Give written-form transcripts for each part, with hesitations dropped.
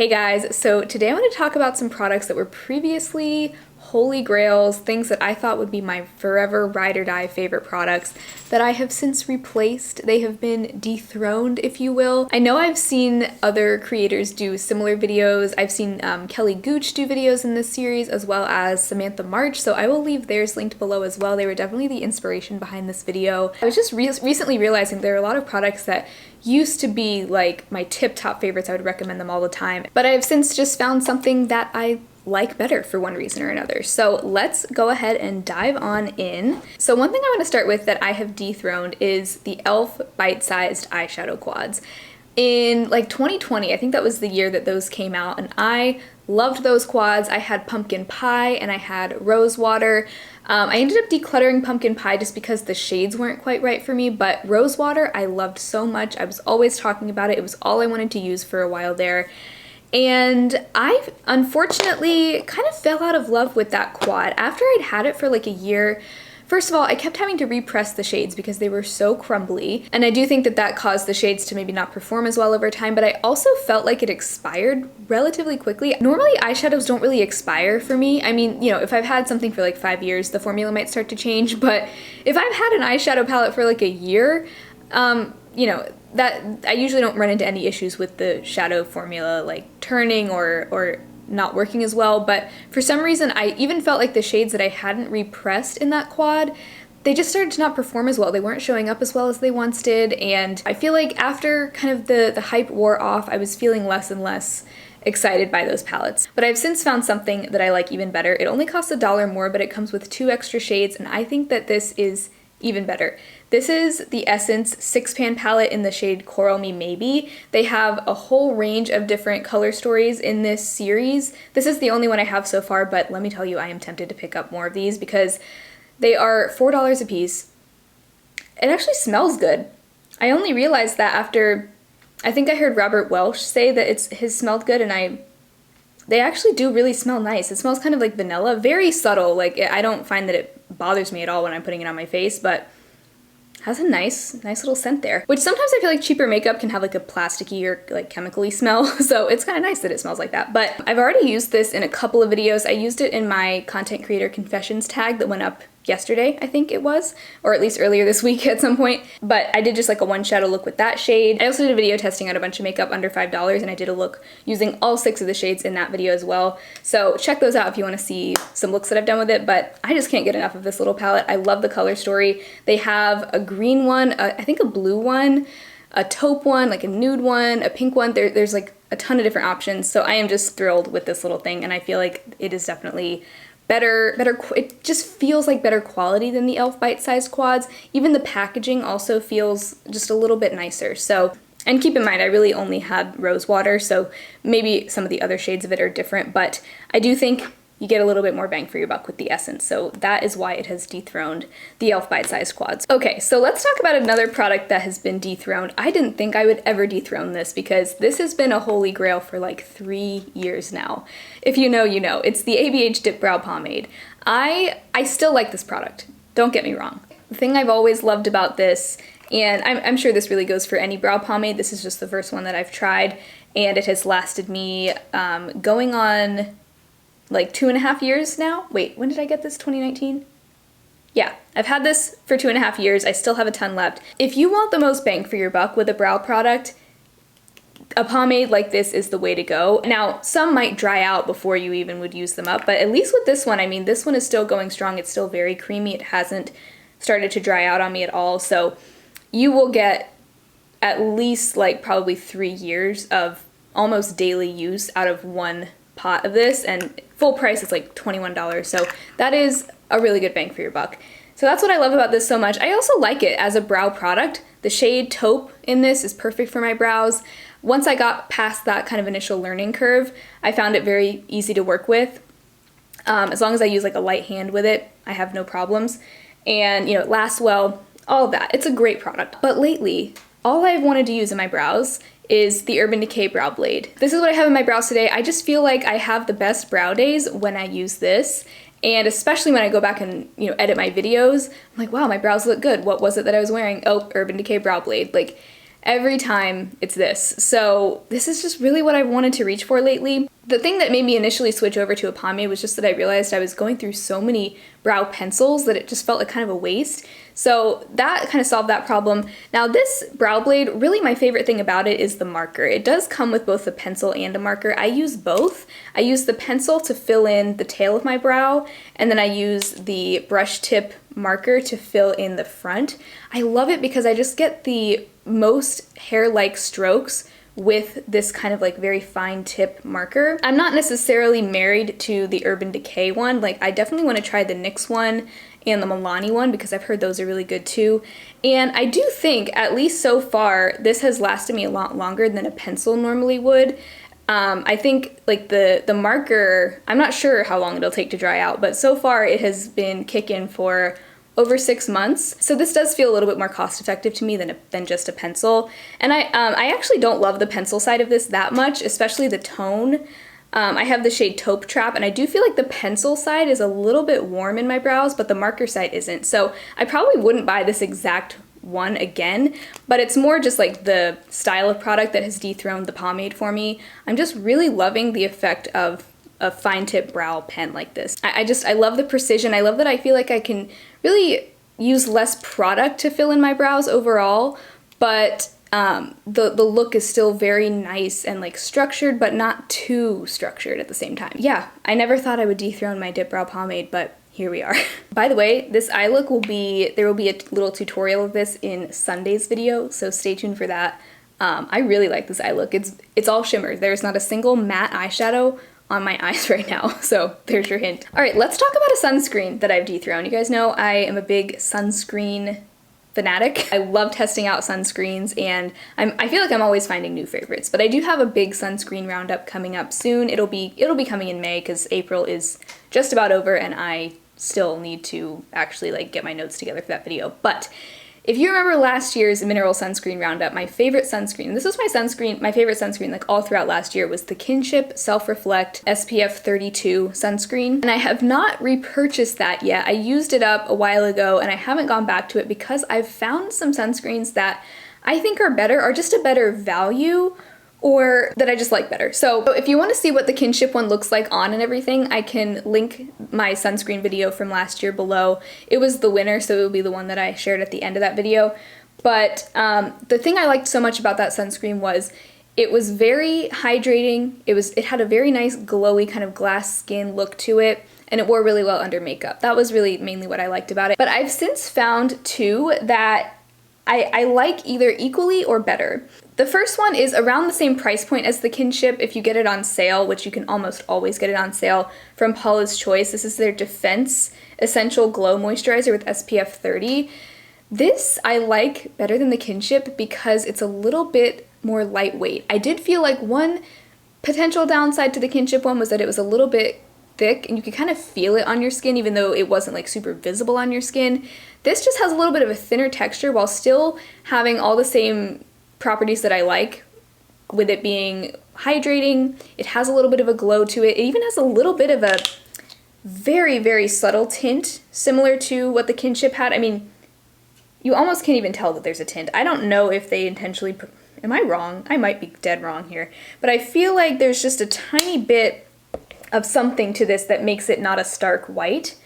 Hey guys, so today I want to talk about some products that were previously holy grails, things that I thought would be my forever ride or die favorite products that I have since replaced. They have been dethroned, if you will. I know I've seen other creators do similar videos. I've seen Kelly Gooch do videos in this series, as well as Samantha March, so I will leave theirs linked below as well. They were definitely the inspiration behind this video. I was just recently realizing there are a lot of products that used to be like my tip-top favorites. I would recommend them all the time, but I've since just found something that I like better for one reason or another. So let's go ahead and dive on in. So one thing I want to start with that I have dethroned is the e.l.f. bite-sized eyeshadow quads. In like 2020, I think that was the year that those came out, and I loved those quads. I had pumpkin pie and I had rose water. I ended up decluttering pumpkin pie just because the shades weren't quite right for me, but rose water I loved so much. I was always talking about it. It was all I wanted to use for a while there. And I unfortunately kind of fell out of love with that quad. After I'd had it for like a year, first of all, I kept having to repress the shades because they were so crumbly. And I do think that that caused the shades to maybe not perform as well over time, but I also felt like it expired relatively quickly. Normally eyeshadows don't really expire for me. I mean, you know, if I've had something for like 5 years, the formula might start to change, but if I've had an eyeshadow palette for like a year, you know, that I usually don't run into any issues with the shadow formula like turning or not working as well. But for some reason I even felt like the shades that I hadn't repressed in that quad, they just started to not perform as well. They weren't showing up as well as they once did, and I feel like after kind of the hype wore off, I was feeling less and less excited by those palettes. But I've since found something that I like even better. It only costs $1 more, but it comes with 2 extra shades, and I think that this is even better. This is the Essence 6-pan palette in the shade Coral Me Maybe. They have a whole range of different color stories in this series. This is the only one I have so far, but let me tell you, I am tempted to pick up more of these because they are $4 a piece. It actually smells good. I only realized that after, I think I heard Robert Welsh say that his smelled good, and they actually do really smell nice. It smells kind of like vanilla, very subtle. Like I don't find that it bothers me at all when I'm putting it on my face, but has a nice little scent there. Which sometimes I feel like cheaper makeup can have like a plasticky or like chemically smell, so it's kind of nice that it smells like that. But I've already used this in a couple of videos. I used it in my content creator confessions tag that went up yesterday, I think it was, or at least earlier this week at some point. But I did just like a one shadow look with that shade. I also did a video testing out a bunch of makeup under $5, and I did a look using all 6 of the shades in that video as well. So check those out if you want to see some looks that I've done with it, but I just can't get enough of this little palette. I love the color story. They have a green one, I think a blue one, a taupe one, like a nude one, a pink one. There's like a ton of different options, so I am just thrilled with this little thing, and I feel like it is definitely better, it just feels like better quality than the e.l.f. bite-sized quads. Even the packaging also feels just a little bit nicer. So, and keep in mind, I really only had rose water, so maybe some of the other shades of it are different, but I do think you get a little bit more bang for your buck with the Essence, so that is why it has dethroned the e.l.f. bite-sized quads. Okay, so let's talk about another product that has been dethroned. I didn't think I would ever dethrone this because this has been a holy grail for like 3 years now. If you know, you know. It's the ABH Dip Brow Pomade. I still like this product, don't get me wrong. The thing I've always loved about this, and I'm sure this really goes for any brow pomade, this is just the first one that I've tried, and it has lasted me going on like 2.5 years now. Wait, when did I get this? 2019? Yeah, I've had this for 2.5 years. I still have a ton left. If you want the most bang for your buck with a brow product, a pomade like this is the way to go. Now, some might dry out before you even would use them up, but at least with this one, I mean, this one is still going strong. It's still very creamy. It hasn't started to dry out on me at all. So you will get at least like probably 3 years of almost daily use out of one pot of this, and full price is like $21, so that is a really good bang for your buck. So that's what I love about this so much. I also like it as a brow product. The shade taupe in this is perfect for my brows. Once I got past that kind of initial learning curve, I found it very easy to work with. As long as I use like a light hand with it, I have no problems. And you know, it lasts well, all of that. It's a great product. But lately, all I've wanted to use in my brows is the Urban Decay Brow Blade. This is what I have in my brows today. I just feel like I have the best brow days when I use this, and especially when I go back and, you know, edit my videos, I'm like, wow, my brows look good. What was it that I was wearing? Oh, Urban Decay Brow Blade. Like, Every time it's this. So this is just really what I wanted to reach for lately. The thing that made me initially switch over to a pomade was just that I realized I was going through so many brow pencils that it just felt like kind of a waste. So that kind of solved that problem. Now this brow blade, really my favorite thing about it is the marker. It does come with both a pencil and a marker. I use both. I use the pencil to fill in the tail of my brow, and then I use the brush tip marker to fill in the front. I love it because I just get the most hair-like strokes with this kind of like very fine tip marker. I'm not necessarily married to the Urban Decay one. Like I definitely want to try the NYX one and the Milani one because I've heard those are really good too. And I do think, at least so far, this has lasted me a lot longer than a pencil normally would. I think like the marker, I'm not sure how long it'll take to dry out, but so far it has been kicking for over 6 months. So this does feel a little bit more cost effective to me than just a pencil. And I actually don't love the pencil side of this that much, especially the tone. I have the shade Taupe Trap, and I do feel like the pencil side is a little bit warm in my brows, but the marker side isn't. So I probably wouldn't buy this exact one again, but it's more just like the style of product that has dethroned the pomade for me. I'm just really loving the effect of a fine tip brow pen like this. I love the precision. I love that I feel like I can really use less product to fill in my brows overall, but the look is still very nice and like structured, but not too structured at the same time. Yeah, I never thought I would dethrone my dip brow pomade, but here we are. By the way, this eye look there will be a little tutorial of this in Sunday's video, so stay tuned for that. I really like this eye look. It's all shimmer. There's not a single matte eyeshadow on my eyes right now, so there's your hint. All right, let's talk about a sunscreen that I've dethroned. You guys know I am a big sunscreen fanatic. I love testing out sunscreens, and I feel like I'm always finding new favorites, but I do have a big sunscreen roundup coming up soon. It'll be coming in May because April is just about over and I still need to actually like get my notes together for that video. But if you remember last year's mineral sunscreen roundup, my favorite sunscreen, this was my favorite sunscreen like all throughout last year, was the Kinship Self Reflect SPF 32 sunscreen. And I have not repurchased that yet. I used it up a while ago and I haven't gone back to it because I've found some sunscreens that I think are better, are just a better value, or that I just like better. So if you want to see what the Kinship one looks like on and everything, I can link my sunscreen video from last year below. It was the winner, so it will be the one that I shared at the end of that video. But the thing I liked so much about that sunscreen was it was very hydrating. It had a very nice glowy kind of glass skin look to it, and it wore really well under makeup. That was really mainly what I liked about it. But I've since found two that I like either equally or better. The first one is around the same price point as the Kinship if you get it on sale, which you can almost always get it on sale from Paula's Choice. This is their Defense Essential Glow Moisturizer with SPF 30. This I like better than the Kinship because it's a little bit more lightweight. I did feel like one potential downside to the Kinship one was that it was a little bit thick and you could kind of feel it on your skin even though it wasn't like super visible on your skin. This just has a little bit of a thinner texture while still having all the same properties that I like, with it being hydrating. It has a little bit of a glow to it. It even has a little bit of a very, very subtle tint similar to what the Kinship had. I mean, you almost can't even tell that there's a tint. I don't know if they intentionally am I wrong? I might be dead wrong here, but I feel like there's just a tiny bit of something to this that makes it not a stark white.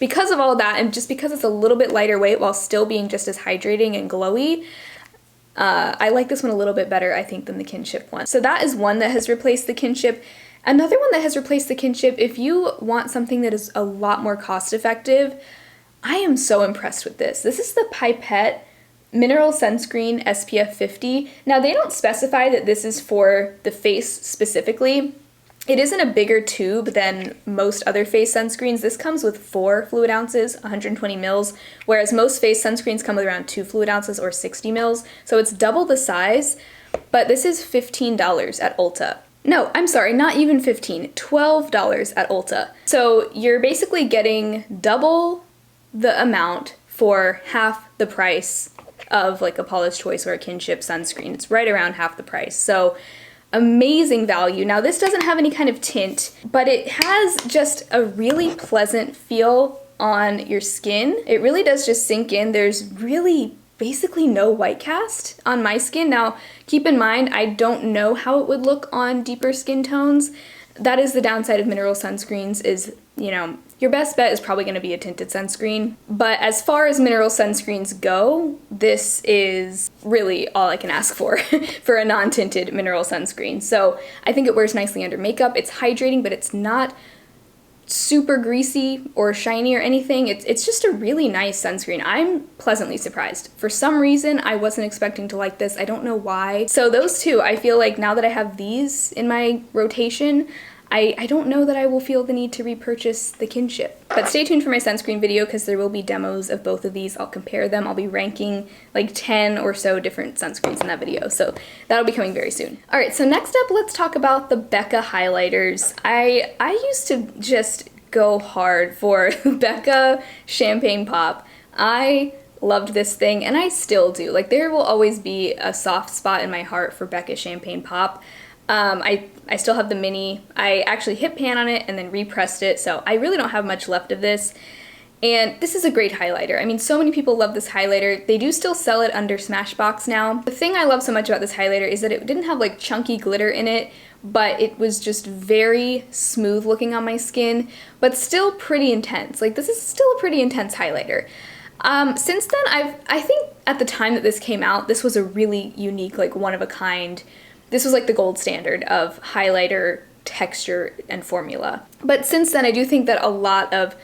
Because of all that, and just because it's a little bit lighter weight while still being just as hydrating and glowy, I like this one a little bit better, I think, than the Kinship one. So that is one that has replaced the Kinship. Another one that has replaced the Kinship, if you want something that is a lot more cost effective, I am so impressed with this. This is the Pipette Mineral Sunscreen SPF 50. Now they don't specify that this is for the face specifically. It is in a bigger tube than most other face sunscreens. This comes with 4 fluid ounces, 120 mils, whereas most face sunscreens come with around 2 fluid ounces or 60 mils. So it's double the size, but this is $15 at Ulta. No, I'm sorry, not even $15, $12 at Ulta. So you're basically getting double the amount for half the price of like a Paula's Choice or a Kinship sunscreen. It's right around half the price. So amazing value. Now this doesn't have any kind of tint, but it has just a really pleasant feel on your skin. It really does just sink in. There's really basically no white cast on my skin. Now, keep in mind, I don't know how it would look on deeper skin tones. That is the downside of mineral sunscreens is, you know, your best bet is probably going to be a tinted sunscreen. But as far as mineral sunscreens go, this is really all I can ask for for a non-tinted mineral sunscreen. So I think it wears nicely under makeup. It's hydrating, but it's not super greasy or shiny or anything. It's just a really nice sunscreen. I'm pleasantly surprised. For some reason, I wasn't expecting to like this. I don't know why. So those two, I feel like now that I have these in my rotation, I don't know that I will feel the need to repurchase the Kinship. But stay tuned for my sunscreen video because there will be demos of both of these. I'll compare them. I'll be ranking like 10 or so different sunscreens in that video. So that'll be coming very soon. All right, so next up, let's talk about the Becca highlighters. I used to just go hard for Becca Champagne Pop. I loved this thing and I still do. Like there will always be a soft spot in my heart for Becca Champagne Pop. I still have the mini. I actually hit pan on it and then repressed it, so I really don't have much left of this. And this is a great highlighter. I mean, so many people love this highlighter. They do still sell it under Smashbox now. The thing I love so much about this highlighter is that it didn't have like chunky glitter in it, but it was just very smooth looking on my skin, but still pretty intense. Like this is still a pretty intense highlighter. Since then, I think at the time that this came out, this was a really unique, like one of a kind. This was like the gold standard of highlighter texture and formula. But since then, I do think that a lot of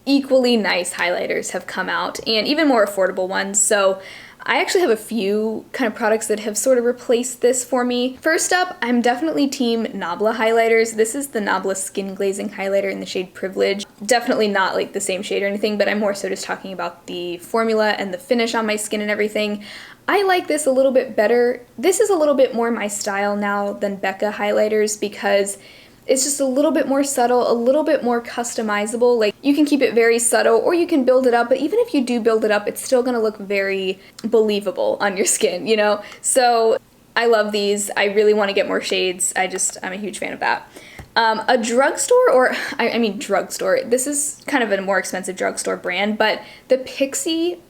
equally nice highlighters have come out and even more affordable ones. So I actually have a few kind of products that have sort of replaced this for me. First up, I'm definitely team Nabla highlighters. This is the Nabla Skin Glazing Highlighter in the shade Privilege. Definitely not like the same shade or anything, but I'm more so just talking about the formula and the finish on my skin and everything. I like this a little bit better. This is a little bit more my style now than Becca highlighters because it's just a little bit more subtle, a little bit more customizable. Like you can keep it very subtle or you can build it up, but even if you do build it up, it's still gonna look very believable on your skin, you know? So I love these. I really wanna get more shades. I'm a huge fan of that. A drugstore, or I mean drugstore, this is kind of a more expensive drugstore brand, but the Pixie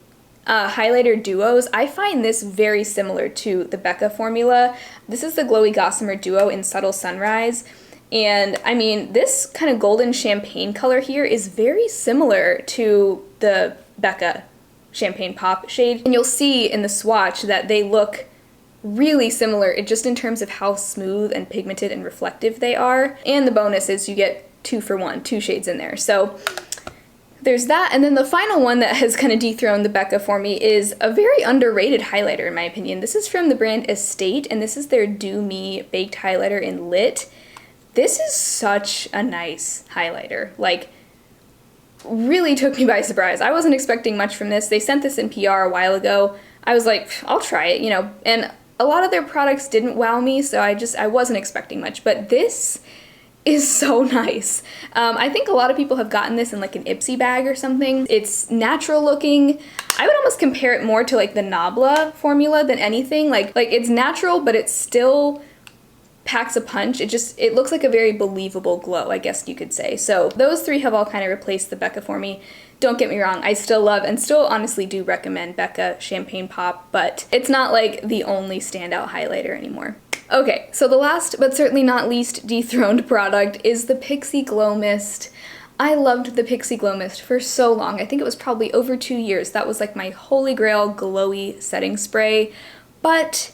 highlighter duos, I find this very similar to the Becca formula. This is the Glowy Gossamer Duo in Subtle Sunrise. And I mean, this kind of golden champagne color here is very similar to the Becca Champagne Pop shade. And you'll see in the swatch that they look really similar, just in terms of how smooth and pigmented and reflective they are. And the bonus is you get 2 for 1, 2 shades in there. So there's that, and then the final one that has kind of dethroned the Becca for me is a very underrated highlighter in my opinion. This is from the brand Estate, and this is their Do Me Baked Highlighter in Lit. This is such a nice highlighter. Like, really took me by surprise. I wasn't expecting much from this. They sent this in PR a while ago. I was like, I'll try it, you know, and a lot of their products didn't wow me, so I wasn't expecting much, but this is so nice. I think a lot of people have gotten this in like an Ipsy bag or something. It's natural looking. I would almost compare it more to like the Nabla formula than anything. Like it's natural, but it still packs a punch. It looks like a very believable glow, I guess you could say. So those three have all kind of replaced the Becca for me. Don't get me wrong, I still love and still honestly do recommend Becca Champagne Pop, but it's not like the only standout highlighter anymore. Okay, so the last but certainly not least dethroned product is the Pixi Glow Mist. I loved the Pixi Glow Mist for so long. I think it was probably over 2 years. That was like my holy grail glowy setting spray. But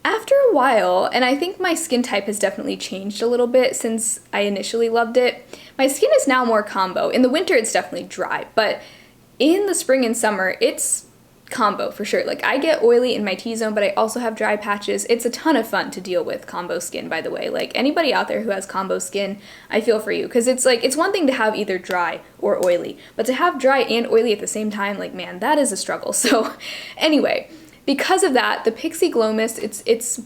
after a while, and I think my skin type has definitely changed a little bit since I initially loved it, my skin is now more combo. In the winter, it's definitely dry, but in the spring and summer, it's combo for sure. Like I get oily in my T-zone, but I also have dry patches. It's a ton of fun to deal with combo skin, by the way. Like anybody out there who has combo skin, I feel for you, because it's like, it's one thing to have either dry or oily, but to have dry and oily at the same time, like man, that is a struggle. So anyway, because of that, the Pixi Glow Mist, it's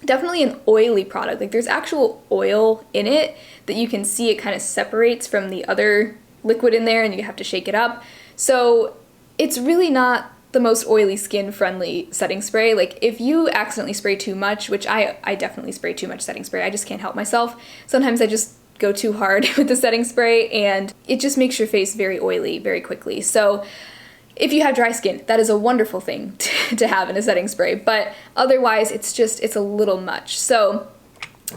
definitely an oily product. Like there's actual oil in it that you can see. It kind of separates from the other liquid in there and you have to shake it up. So it's really not the most oily skin friendly setting spray. Like if you accidentally spray too much, which I definitely spray too much setting spray, I just can't help myself. Sometimes I just go too hard with the setting spray and it just makes your face very oily very quickly. So if you have dry skin, that is a wonderful thing to have in a setting spray, but otherwise it's a little much. So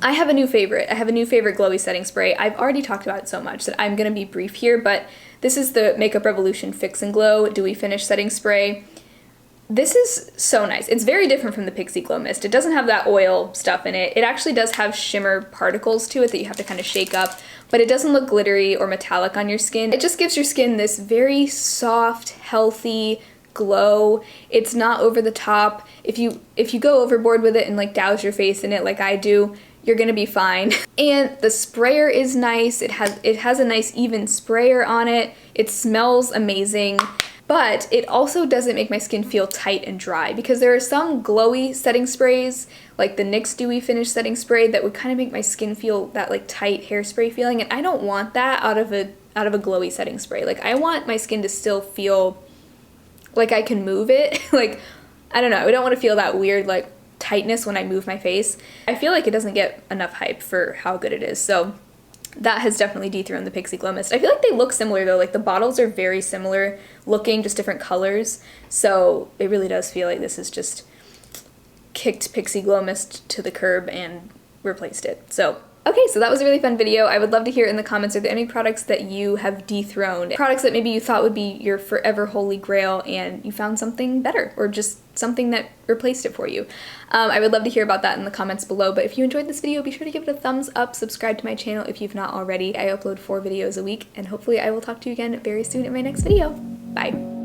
I have a new favorite. I have a new favorite glowy setting spray. I've already talked about it so much that I'm gonna be brief here, but this is the Makeup Revolution Fix and Glow Dewy Finish Setting Spray. This is so nice. It's very different from the Pixie Glow Mist. It doesn't have that oil stuff in it. It actually does have shimmer particles to it that you have to kind of shake up, but it doesn't look glittery or metallic on your skin. It just gives your skin this very soft, healthy glow. It's not over the top. If you go overboard with it and like douse your face in it like I do, you're gonna be fine. And the sprayer is nice. It has a nice even sprayer on it. It smells amazing. But it also doesn't make my skin feel tight and dry, because there are some glowy setting sprays, like the NYX Dewy Finish Setting Spray, that would kind of make my skin feel that like tight hairspray feeling, and I don't want that out of a glowy setting spray. Like, I want my skin to still feel like I can move it. Like, I don't know, I don't want to feel that weird like tightness when I move my face. I feel like it doesn't get enough hype for how good it is, so that has definitely dethroned the Pixie Glow Mist. I feel like they look similar though, like the bottles are very similar looking, just different colors, so it really does feel like this has just kicked Pixie Glow Mist to the curb and replaced it. So, okay, so that was a really fun video. I would love to hear in the comments, are there any products that you have dethroned? Products that maybe you thought would be your forever holy grail and you found something better, or just something that replaced it for you. I would love to hear about that in the comments below, but if you enjoyed this video, be sure to give it a thumbs up, subscribe to my channel if you've not already. I upload 4 videos a week, and hopefully I will talk to you again very soon in my next video. Bye!